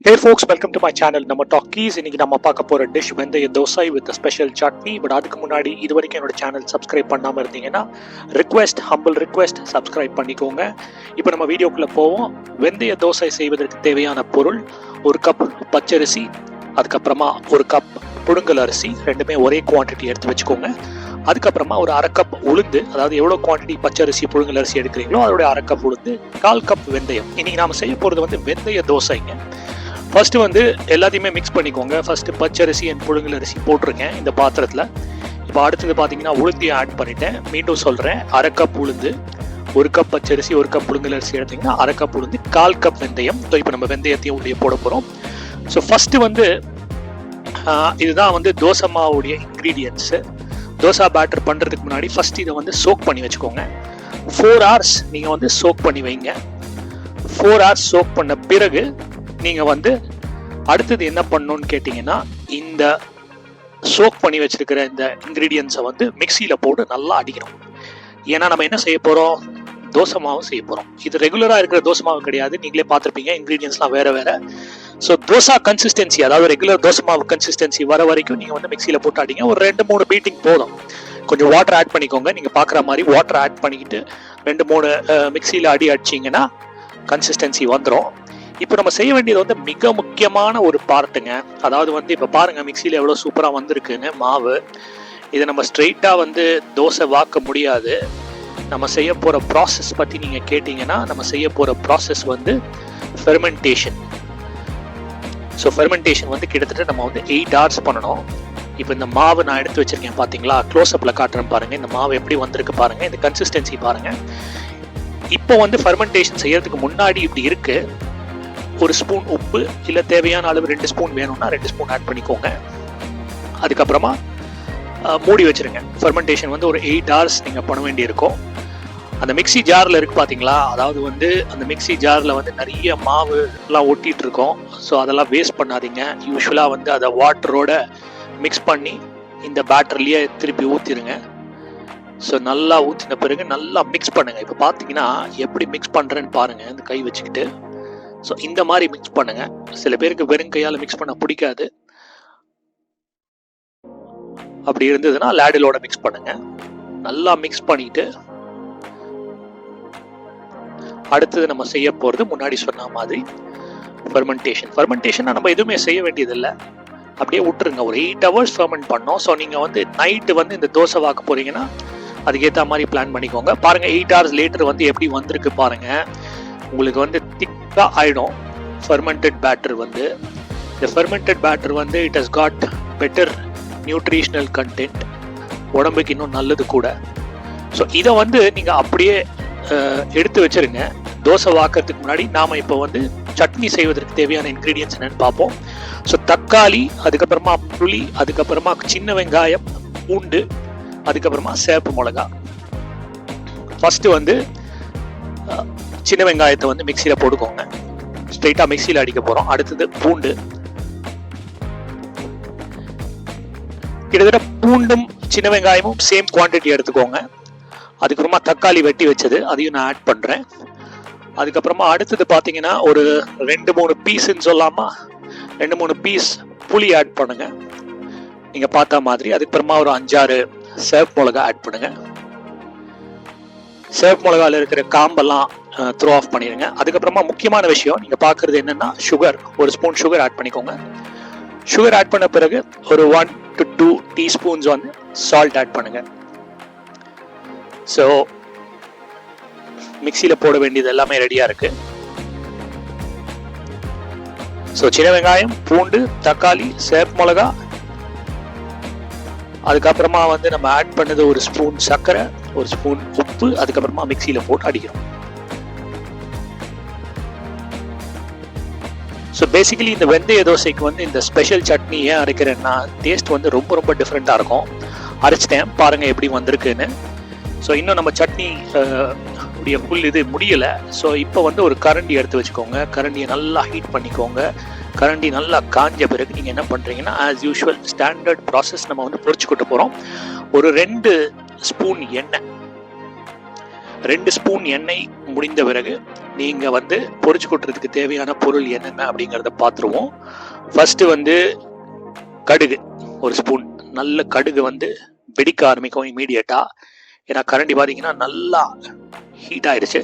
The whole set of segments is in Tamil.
Hey folks, welcome to my channel. நம்ம டாக்கீஸ் இன்னைக்கு நம்ம பார்க்க போற டிஷ் வெந்தய dosa with special chutney. But அதுக்கு முன்னாடி இது வரைக்கும் என்னோட சேனல் சப்ஸ்கிரைப் பண்ணாம இருந்தீங்கன்னா ஹம்பிள் ரிக்வெஸ்ட் சப்ஸ்கிரைப் பண்ணிக்கோங்க. இப்போ நம்ம வீடியோக்குள்ள போவோம். வெந்தய தோசை செய்வதற்கு தேவையான பொருள்: ஒரு கப் பச்சரிசி, அதுக்கப்புறமா ஒரு கப் புழுங்கல் அரிசி, ரெண்டுமே ஒரே குவான்டிட்டி எடுத்து வச்சுக்கோங்க. அதுக்கப்புறமா ஒரு அரை கப் உளுந்து, அதாவது எவ்வளோ குவான்டிட்டி பச்சரிசி புழுங்கல் அரிசி எடுக்கிறீங்களோ அதோட அரை கப் உளுந்து, 1/4 கப் வெந்தயம். இன்னைக்கு நாம செய்ய போறது வந்து வெந்தய தோசைங்க. ஃபர்ஸ்ட் வந்து எல்லாத்தையுமே மிக்ஸ் பண்ணிக்கோங்க. ஃபர்ஸ்ட் பச்சரிசி அண்ட் புழுங்கல் அரிசி போட்டிருக்கேன் இந்த பாத்திரத்தில். இப்போ அடுத்தது பார்த்தீங்கன்னா உளுந்தையும் ஆட் பண்ணிட்டேன். மீண்டும் சொல்கிறேன், அரை கப் உளுந்து, ஒரு கப் பச்சரிசி, ஒரு கப் புழுங்கல் அரிசி எடுத்தீங்கன்னா அரை கப் உளுந்து, 1/4 கப் வெந்தயம். ஸோ இப்போ நம்ம வெந்தயத்தையும் உள்ளே போட போகிறோம். ஸோ ஃபர்ஸ்ட் வந்து இதுதான் வந்து தோசை மாவுடைய இன்க்ரீடியன்ஸு. தோசை பேட்டர் பண்ணுறதுக்கு முன்னாடி ஃபர்ஸ்ட் இதை வந்து சோக் பண்ணி வச்சுக்கோங்க. 4 hours நீங்கள் வந்து சோக் பண்ணி வைங்க. 4 hours சோக் பண்ண பிறகு நீங்கள் வந்து அடுத்தது என்ன பண்ணணும்னு கேட்டிங்கன்னா, இந்த சோக் பண்ணி வச்சிருக்கிற இந்த இன்க்ரீடியன்ஸை வந்து மிக்சியில் போட்டு நல்லா அடிக்கணும். ஏன்னா நம்ம என்ன செய்ய போகிறோம், தோசை மாவு செய்ய போகிறோம். இது ரெகுலராக இருக்கிற தோசை மாவு கிடையாது. நீங்களே பார்த்துருப்பீங்க, இன்க்ரீடியன்ஸ்லாம் வேறு வேறு. ஸோ தோசை கன்சிஸ்டன்சி, அதாவது ரெகுலர் தோசை மாவு கன்சிஸ்டன்சி வர வரைக்கும் நீங்கள் வந்து மிக்சியில் போட்டு அடிங்க. ஒரு 2-3 பீட்டிங் போதும். கொஞ்சம் வாட்டர் ஆட் பண்ணிக்கோங்க. நீங்கள் பார்க்குற மாதிரி வாட்டர் ஆட் பண்ணிக்கிட்டு 2-3 மிக்சியில் அடிச்சிங்கன்னா கன்சிஸ்டன்சி வந்துடும். இப்போ நம்ம செய்ய வேண்டியது வந்து மிக முக்கியமான ஒரு பார்ட்டுங்க. அதாவது வந்து இப்போ பாருங்க, மிக்சியில் எவ்வளோ சூப்பராக வந்திருக்குன்னு மாவு. இதை நம்ம ஸ்ட்ரெயிட்டாக வந்து தோசை வாக்க முடியாது. நம்ம செய்ய போகிற ப்ராசஸ் பற்றி நீங்கள் கேட்டிங்கன்னா, நம்ம செய்ய போகிற ப்ராசஸ் வந்து ஃபெர்மெண்டேஷன். ஸோ ஃபெர்மெண்டேஷன் வந்து கிட்டத்தட்ட நம்ம வந்து 8 hours பண்ணணும். இப்போ இந்த மாவு நான் எடுத்து வச்சிருக்கேன் பார்த்தீங்களா, க்ளோஸ்அப்பில் காட்டுறேன் பாருங்கள். இந்த மாவு எப்படி வந்திருக்கு பாருங்கள், இந்த கன்சிஸ்டன்சி பாருங்கள். இப்போ வந்து ஃபெர்மெண்டேஷன் செய்யறதுக்கு முன்னாடி இப்படி இருக்கு. ஒரு ஸ்பூன் உப்பு, இல்லை தேவையான அளவு 2 ஸ்பூன் வேணும்னா 2 ஸ்பூன் ஆட் பண்ணிக்கோங்க. அதுக்கப்புறமா மூடி வச்சிருங்க. ஃபெர்மெண்டேஷன் வந்து ஒரு 8 hours நீங்கள் பண்ண வேண்டியிருக்கும். அந்த மிக்சி ஜாரில் இருக்குது பார்த்தீங்களா, அதாவது வந்து அந்த மிக்சி ஜாரில் வந்து நிறைய மாவு எல்லாம் ஒட்டிகிட்டு இருக்கோம். ஸோ அதெல்லாம் வேஸ்ட் பண்ணாதீங்க. யூஸ்வலாக வந்து அதை வாட்டரோட மிக்ஸ் பண்ணி இந்த பேட்டர்லேயே திருப்பி ஊற்றிடுங்க. ஸோ நல்லா ஊற்றின பிறகு நல்லா மிக்ஸ் பண்ணுங்கள். இப்போ பார்த்தீங்கன்னா எப்படி மிக்ஸ் பண்ணுறேன்னு பாருங்கள், இந்த கை வச்சுக்கிட்டு. ஸோ இந்த மாதிரி மிக்ஸ் பண்ணுங்க. சில பேருக்கு வெறும் கையால் மிக்ஸ் பண்ண பிடிக்காது. அப்படி இருந்ததுன்னா லேடிலோட மிக்ஸ் பண்ணுங்க. நல்லா மிக்ஸ் பண்ணிட்டு அடுத்தது நம்ம செய்ய போகிறது முன்னாடி சொன்ன மாதிரி ஃபெர்மெண்டேஷன். ஃபெர்மெண்டேஷன் நம்ம எதுவுமே செய்ய வேண்டியதில்லை, அப்படியே விட்டுருங்க. ஒரு 8 hours ஃபெர்மெண்ட் பண்ணோம். ஸோ நீங்கள் வந்து நைட்டு வந்து இந்த தோசை வாக்க போறீங்கன்னா அதுக்கேற்ற மாதிரி பிளான் பண்ணிக்கோங்க. பாருங்கள், 8 hours லேட்டர் வந்து எப்படி வந்திருக்கு பாருங்கள். உங்களுக்கு வந்து திக்காக ஆகிடும் ஃபெர்மெண்டட் பேட்டர் வந்து. இந்த ஃபெர்மெண்டட் பேட்டர் வந்து it has got better nutritional content, உடம்புக்கு இன்னும் நல்லது கூட. ஸோ இதை வந்து நீங்கள் அப்படியே எடுத்து வச்சுருங்க. தோசை வாக்கிறதுக்கு முன்னாடி நாம் இப்போ வந்து சட்னி செய்வதற்கு தேவையான இன்க்ரீடியன்ஸ் என்னென்னு பார்ப்போம். ஸோ தக்காளி, அதுக்கப்புறமா புளி, அதுக்கப்புறமா சின்ன வெங்காயம், பூண்டு, அதுக்கப்புறமா சேப்பு மிளகா. ஃபஸ்ட்டு வந்து சின்ன வெங்காயத்தை வந்து மிக்சியில் போட்டுக்கோங்க. ஸ்ட்ரெயிட்டாக மிக்சியில் அடிக்க போகிறோம். அடுத்தது பூண்டு. கிட்டத்தட்ட பூண்டும் சின்ன வெங்காயமும் சேம் குவான்டிட்டி எடுத்துக்கோங்க. அதுக்கப்புறமா தக்காளி வெட்டி வச்சது, அதையும் நான் ஆட் பண்ணுறேன். அதுக்கப்புறமா அடுத்தது பார்த்தீங்கன்னா ஒரு 2-3 பீஸ்ன்னு சொல்லாமா, 2-3 பீஸ் புளி ஆட் பண்ணுங்க நீங்கள் பார்த்த மாதிரி. அதுக்கப்புறமா ஒரு 5-6 சேப்பு மிளகா ஆட் பண்ணுங்க. சேப்பு மிளகாவில் இருக்கிற காம்பெல்லாம் த்ரோ ஆஃப் பண்ணிடுங்க. அதுக்கப்புறமா முக்கியமான விஷயம் நீங்கள் பார்க்குறது என்னென்னா, சுகர். ஒரு ஸ்பூன் சுகர் ஆட் பண்ணிக்கோங்க. சுகர் ஆட் பண்ண பிறகு ஒரு 1 to 2 டீஸ்பூன்ஸ் வந்து சால்ட் ஆட் பண்ணுங்க. ஸோ மிக்சியில் போட வேண்டியது எல்லாமே ரெடியாக இருக்கு. ஸோ சின்ன வெங்காயம், பூண்டு, தக்காளி, சேப்பு மிளகா, அதுக்கப்புறமா வந்து நம்ம ஆட் பண்ணது ஒரு ஸ்பூன் சர்க்கரை, ஒரு ஸ்பூன் உப்பு, அதுக்கப்புறமா மிக்சியில் போட்டு அடிக்கிறோம். ஸோ பேசிக்கலி இந்த வெந்தய தோசைக்கு வந்து இந்த ஸ்பெஷல் சட்னி ஏன் அரைக்கிறேன்னா, டேஸ்ட் வந்து ரொம்ப ரொம்ப டிஃப்ரெண்ட்டாக இருக்கும். அரைச்சிட்டேன் பாருங்கள் எப்படி வந்திருக்குன்னு. ஸோ இன்னும் நம்ம சட்னி உடைய ஃபுல் இது முடியலை. ஸோ இப்போ வந்து ஒரு கரண்டி எடுத்து வச்சுக்கோங்க. கரண்டியை நல்லா ஹீட் பண்ணிக்கோங்க. கரண்டி நல்லா காஞ்ச பிறகு நீங்கள் என்ன பண்ணுறீங்கன்னா, ஆஸ் யூஷுவல் ஸ்டாண்டர்ட் ப்ராசஸ் நம்ம வந்து பொரிச்சு கொண்டு போகிறோம். ஒரு 2 ஸ்பூன் எண்ணெய், 2 ஸ்பூன் எண்ணெய் முடிந்த பிறகு நீங்கள் வந்து பொரிச்சு கொட்டுறதுக்கு தேவையான பொருள் என்னென்ன அப்படிங்கிறத பார்த்துருவோம். ஃபர்ஸ்ட்டு வந்து கடுகு ஒரு ஸ்பூன். நல்ல கடுகு வந்து வெடிக்க ஆரம்பிக்கும் இமீடியட்டாக. ஏன்னா கரண்டி பார்த்தீங்கன்னா நல்லா ஹீட் ஆயிடுச்சு,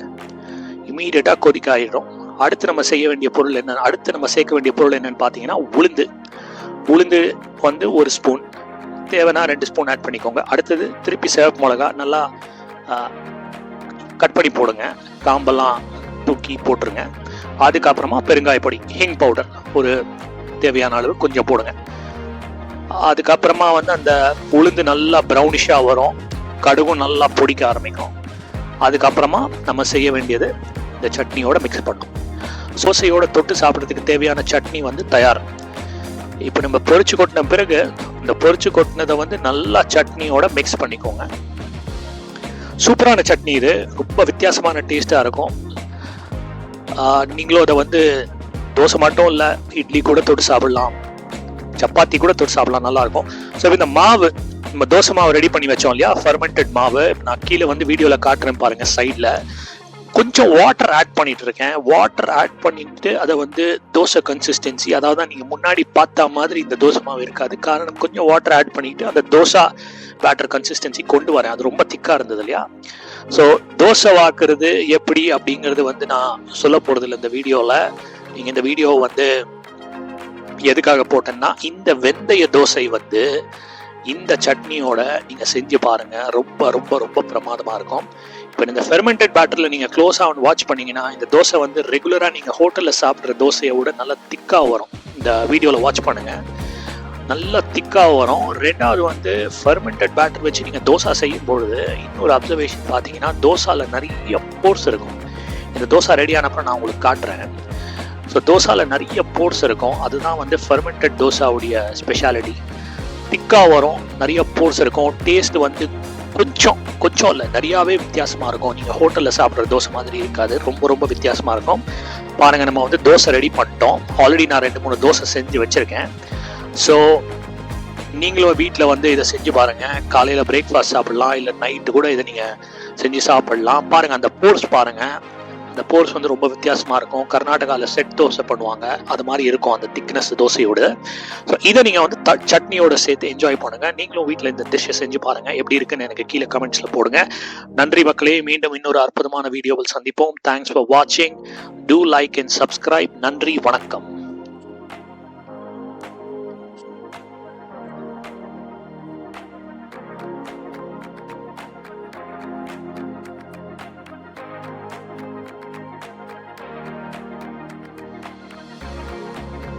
இமீடியட்டாக கொதிக்க ஆகிடும். அடுத்து நம்ம செய்ய வேண்டிய பொருள் என்ன, அடுத்து நம்ம சேர்க்க வேண்டிய பொருள் என்னன்னு பார்த்தீங்கன்னா உளுந்து வந்து ஒரு ஸ்பூன், தேவைன்னா 2 ஸ்பூன் ஆட் பண்ணிக்கோங்க. அடுத்தது திருப்பி சிவப்பு மிளகா நல்லா கட் பண்ணி போடுங்க, காம்பெல்லாம் தூக்கி போட்டுருங்க. அதுக்கப்புறமா பெருங்காய பொடி, ஹிங் பவுடர் ஒரு தேவையான அளவு கொஞ்சம் போடுங்க. அதுக்கப்புறமா வந்து அந்த உளுந்து நல்லா ப்ரௌனிஷாக வரும், கடுகும் நல்லா பொடிக்க ஆரம்பிக்கும். அதுக்கப்புறமா நம்ம செய்ய வேண்டியது இந்த சட்னியோட மிக்ஸ் பண்ணும். தோசையோட தொட்டு சாப்பிட்றதுக்கு தேவையான சட்னி வந்து தயார். இப்போ நம்ம பொரிச்சு கொட்டின பிறகு இந்த பொரிச்சு கொட்டினதை வந்து நல்லா சட்னியோட மிக்ஸ் பண்ணிக்கோங்க. சூப்பரான சட்னி இது, ரொம்ப வித்தியாசமான டேஸ்டாக இருக்கும். நீங்களும் அதை வந்து தோசை மட்டும் இல்லை, இட்லி கூட தொட்டு சாப்பிடலாம், சப்பாத்தி கூட தொட்டு சாப்பிடலாம், நல்லா இருக்கும். ஸோ இந்த மாவு, நம்ம தோசை மாவு ரெடி பண்ணி வச்சோம் இல்லையா, ஃபர்மெண்டட் மாவு, நான் கீழே வந்து வீடியோவில் காட்டுறேன் பாருங்க. சைடில் கொஞ்சம் வாட்டர் ஆட் பண்ணிட்டு இருக்கேன். வாட்டர் ஆட் பண்ணிட்டு அதை வந்து தோசை கன்சிஸ்டன்சி, அதாவது நீங்கள் முன்னாடி பார்த்த மாதிரி இந்த தோசை மாவு இருக்காது. காரணம் கொஞ்சம் வாட்டர் ஆட் பண்ணிட்டு அந்த தோசை பேட்டர் கன்சிஸ்டன்சி கொண்டு வரேன். அது ரொம்ப திக்காக இருந்தது இல்லையா. ஸோ தோசை வாக்குறது எப்படி அப்படிங்கிறது வந்து நான் சொல்ல போகிறது இல்லை இந்த வீடியோவில். நீங்கள் இந்த வீடியோ வந்து எதுக்காக போட்டேன்னா, இந்த வெந்தய தோசை வந்து இந்த சட்னியோட நீங்கள் செஞ்சு பாருங்கள், ரொம்ப ரொம்ப ரொம்ப பிரமாதமாக இருக்கும். இப்போ இந்த ஃபெர்மெண்டட் பேட்டரில் நீங்கள் க்ளோஸாக வாட்ச் பண்ணிங்கன்னா இந்த தோசை வந்து ரெகுலராக நீங்கள் ஹோட்டலில் சாப்பிட்ற தோசையை விட நல்லா திக்காக வரும். இந்த வீடியோவில் வாட்ச் பண்ணுங்கள், நல்லா திக்காக வரும். ரெண்டாவது வந்து ஃபெர்மெண்டட் பேட்டர் வச்சு நீங்கள் தோசை செய்யும் பொழுது இன்னொரு அப்சர்வேஷன் பார்த்தீங்கன்னா, தோசாவில் நிறைய போர்ஸ் இருக்கும். இந்த தோசை ரெடி ஆனப்பறம் நான் உங்களுக்கு காட்டுறேன். ஸோ தோசாவில் நிறைய போர்ஸ் இருக்கும், அதுதான் வந்து ஃபெர்மெண்டட் தோசாவுடைய ஸ்பெஷாலிட்டி. திக்காக வரும், நிறைய போர்ஸ் இருக்கும். டேஸ்ட் வந்து கொஞ்சம் இல்லை, நிறையாவே வித்தியாசமாக இருக்கும். நீங்கள் ஹோட்டலில் சாப்பிட்ற தோசை மாதிரி இருக்காது, ரொம்ப ரொம்ப வித்தியாசமாக இருக்கும். பாருங்கள், நம்ம வந்து தோசை ரெடி பண்ணிட்டோம். ஆல்ரெடி நான் 2-3 தோசை செஞ்சு வச்சுருக்கேன். ஸோ நீங்களும் வீட்டில் வந்து இதை செஞ்சு பாருங்கள். காலையில் பிரேக்ஃபாஸ்ட் சாப்பிட்லாம், இல்லை நைட்டு கூட இதை நீங்கள் செஞ்சு சாப்பிட்லாம். பாருங்கள், அந்த போர்ஸ் பாருங்கள், அந்த போர்ஸ் வந்து ரொம்ப வித்தியாசமாக இருக்கும். கர்நாடகாவில் செட் தோசை பண்ணுவாங்க, அது மாதிரி இருக்கும் அந்த திக்னஸ் தோசையோட. ஸோ இதை நீங்கள் வந்து சட்னியோட சேர்த்து என்ஜாய் பண்ணுங்கள். நீங்களும் வீட்டில் இந்த டிஷ்ஷை செஞ்சு பாருங்கள், எப்படி இருக்குன்னு எனக்கு கீழே கமெண்ட்ஸில் போடுங்க. நன்றி மக்களே, மீண்டும் இன்னொரு அற்புதமான வீடியோவில் சந்திப்போம். தேங்க்ஸ் ஃபார் வாட்சிங். Do like and subscribe. நன்றி, வணக்கம்.